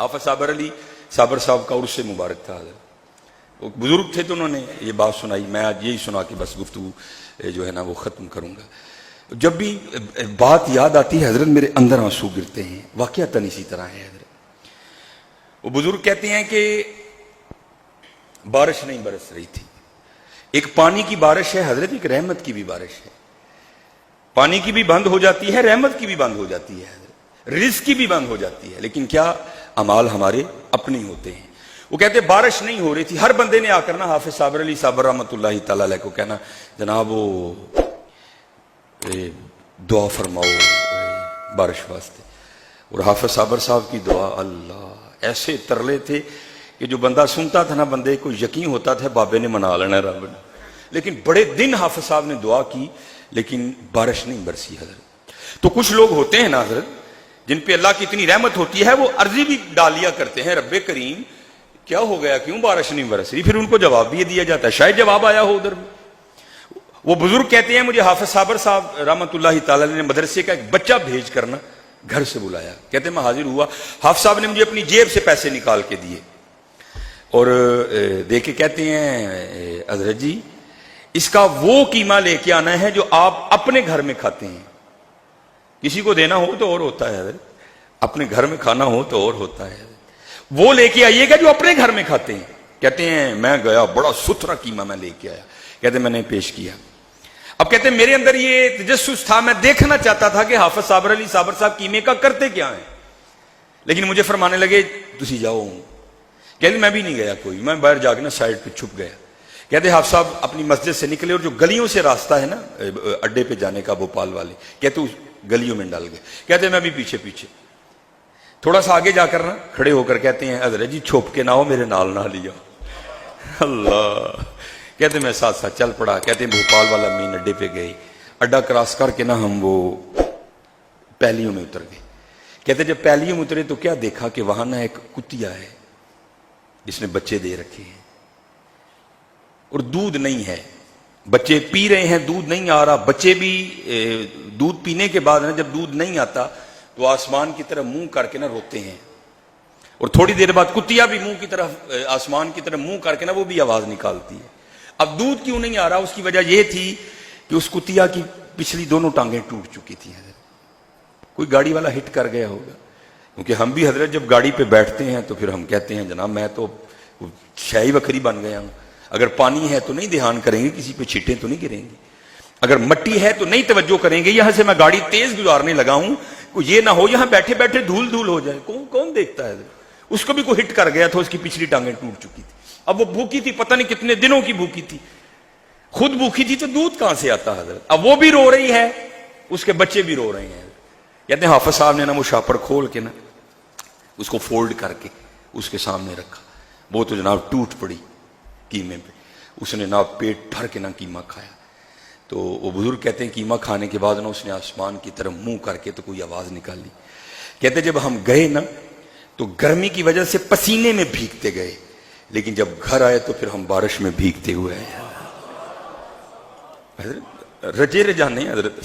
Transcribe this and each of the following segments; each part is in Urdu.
حافظ صابر علی صابر صاحب کا عرس مبارک تھا حضرت، وہ بزرگ تھے تو انہوں نے یہ بات سنائی. میں آج یہی سنا کے بس گفتگو جو ہے نا وہ ختم کروں گا. جب بھی بات یاد آتی ہے حضرت میرے اندر آنسو گرتے ہیں. واقعتاً اسی طرح ہے حضرت. وہ بزرگ کہتے ہیں کہ بارش نہیں برس رہی تھی. ایک پانی کی بارش ہے حضرت، ایک رحمت کی بھی بارش ہے. پانی کی بھی بند ہو جاتی ہے، رحمت کی بھی بند ہو جاتی ہے حضرت، رزق کی بھی بند ہو جاتی ہے. لیکن کیا اعمال ہمارے اپنے ہوتے ہیں. وہ کہتے ہیں بارش نہیں ہو رہی تھی. ہر بندے نے آ کر نا حافظ صابر علی صابر رحمۃ اللہ تعالی علیہ کو کہنا جناب وہ دعا فرماؤ بارش واسطے. اور حافظ صابر صاحب کی دعا اللہ ایسے ترلے تھے کہ جو بندہ سنتا تھا نا بندے کو یقین ہوتا تھا بابے نے منا لینا رب نے. لیکن بڑے دن حافظ صاحب نے دعا کی لیکن بارش نہیں برسی حضرت. تو کچھ لوگ ہوتے ہیں نا حضرت جن پہ اللہ کی اتنی رحمت ہوتی ہے، وہ عرضی بھی ڈالیا کرتے ہیں رب کریم کیا ہو گیا، کیوں بارش نہیں برس رہی. پھر ان کو جواب بھی دیا جاتا ہے، شاید جواب آیا ہو ادھر. وہ بزرگ کہتے ہیں مجھے حافظ صابر صاحب رحمۃ اللہ تعالی نے مدرسے کا ایک بچہ بھیج کرنا گھر سے بلایا. کہتے ہیں میں حاضر ہوا. حافظ صاحب نے مجھے اپنی جیب سے پیسے نکال کے دیے اور دے کے کہتے ہیں حضرت جی اس کا وہ قیمہ لے کے آنا ہے جو آپ اپنے گھر میں کھاتے ہیں. کسی کو دینا ہو تو اور ہوتا ہے حضرت، اپنے گھر میں کھانا ہو تو اور ہوتا ہے. وہ لے کے آئیے گا جو اپنے گھر میں کھاتے ہیں. کہتے ہیں میں گیا، بڑا ستھرا قیمہ میں لے کے آیا. کہتے ہیں میں نے پیش کیا. اب کہتے ہیں میرے اندر یہ تجسس تھا، میں دیکھنا چاہتا تھا کہ حافظ صابر علی صابر صاحب قیمے کا کرتے کیا ہیں. لیکن مجھے فرمانے لگے تسی جاؤ. کہتے میں بھی نہیں گیا کوئی، میں باہر جا کے نا سائڈ پہ چھپ گیا. کہتے حافظ صاحب اپنی مسجد سے نکلے اور جو گلیوں سے راستہ ہے نا اڈے پہ جانے کا بھوپال والے، کہتے اس گلیوں میں ڈال گئے. کہتے میں بھی پیچھے پیچھے تھوڑا سا آگے جا کر نا کھڑے ہو کر کہتے ہیں حضرت جی چھپ کے نہ ہو میرے نال نہ لیا. اللہ. کہتے میں ساتھ ساتھ چل پڑا. کہتے ہیں بھوپال والا مین اڈے پہ گئے. اڈا کراس کر کے نا ہم وہ پہلیوں میں اتر گئے. کہتے جب پہلیوں میں اترے تو کیا دیکھا کہ وہاں نا ایک کتیا ہے جس نے بچے دے رکھے ہیں اور دودھ نہیں ہے. بچے پی رہے ہیں، دودھ نہیں آ رہا. بچے بھی دودھ پینے کے بعد نا جب دودھ نہیں آتا تو آسمان کی طرف منہ کر کے نا روتے ہیں. اور تھوڑی دیر بعد کتیا بھی منہ کی طرف آسمان کی طرف منہ کر کے نا وہ بھی آواز نکالتی ہے. اب دودھ کیوں نہیں آ رہا؟ اس کی وجہ یہ تھی کہ اس کتیا کی پچھلی دونوں ٹانگیں ٹوٹ چکی تھی. کوئی گاڑی والا ہٹ کر گیا ہوگا. کیونکہ ہم بھی حضرت جب گاڑی پہ بیٹھتے ہیں تو پھر ہم کہتے ہیں جناب میں تو شاہی بکری بن گیا ہوں. اگر پانی ہے تو نہیں دھیان کریں گے، کسی پہ چھینٹیں تو نہیں گریں گے. اگر مٹی ہے تو نہیں توجہ کریں گے. یہاں سے میں گاڑی تیز گزارنے لگا ہوں، یہ نہ ہو یہاں بیٹھے بیٹھے دھول دھول ہو جائے. کون دیکھتا ہے؟ اس کو بھی کوئی ہٹ کر گیا تھا، اس کی پچھلی ٹانگیں ٹوٹ چکی تھی. اب وہ بھوکی تھی، پتہ نہیں کتنے دنوں کی بھوکی تھی. خود بھوکی تھی تو دودھ کہاں سے آتا حضرت؟ اب وہ بھی رو رہی ہے، اس کے بچے بھی رو رہے ہیں. کہتے ہیں حافظ صاحب نے نا وہ شاپر کھول کے نا اس کو فولڈ کر کے اس کے سامنے رکھا. وہ تو جناب ٹوٹ پڑی قیمے پہ. اس نے نا پیٹ بھر کے نا قیمہ کھایا. تو وہ بزرگ کہتے ہیں قیمہ کھانے کے بعد نا اس نے آسمان کی طرف منہ کر کے تو کوئی آواز نکالی. کہتے جب ہم گئے نا تو گرمی کی وجہ سے پسینے میں بھیگتے گئے، لیکن جب گھر آئے تو پھر ہم بارش میں بھیگتے ہوئے آئے. حضرت رجے رجانے حضرت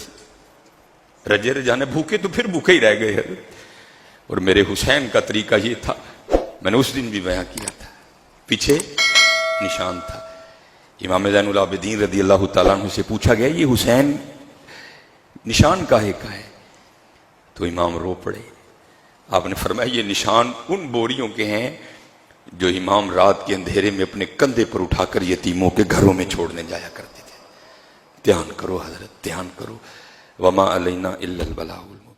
رجے رجانے، بھوکے تو پھر بھوکے ہی رہ گئے حضرت. اور میرے حسین کا طریقہ یہ تھا، میں نے اس دن بھی بیان کیا تھا، پیچھے نشان تھا. امام زین العابدین رضی اللہ تعالیٰ عنہ سے پوچھا گیا یہ حسین نشان کاہے کا ہے؟ تو امام رو پڑے. آپ نے فرمایا یہ نشان ان بوریوں کے ہیں جو امام رات کے اندھیرے میں اپنے کندھے پر اٹھا کر یتیموں کے گھروں میں چھوڑنے جایا کرتے تھے. دھیان کرو حضرت، دھیان کرو. وما علینا الا البلاغ المبین.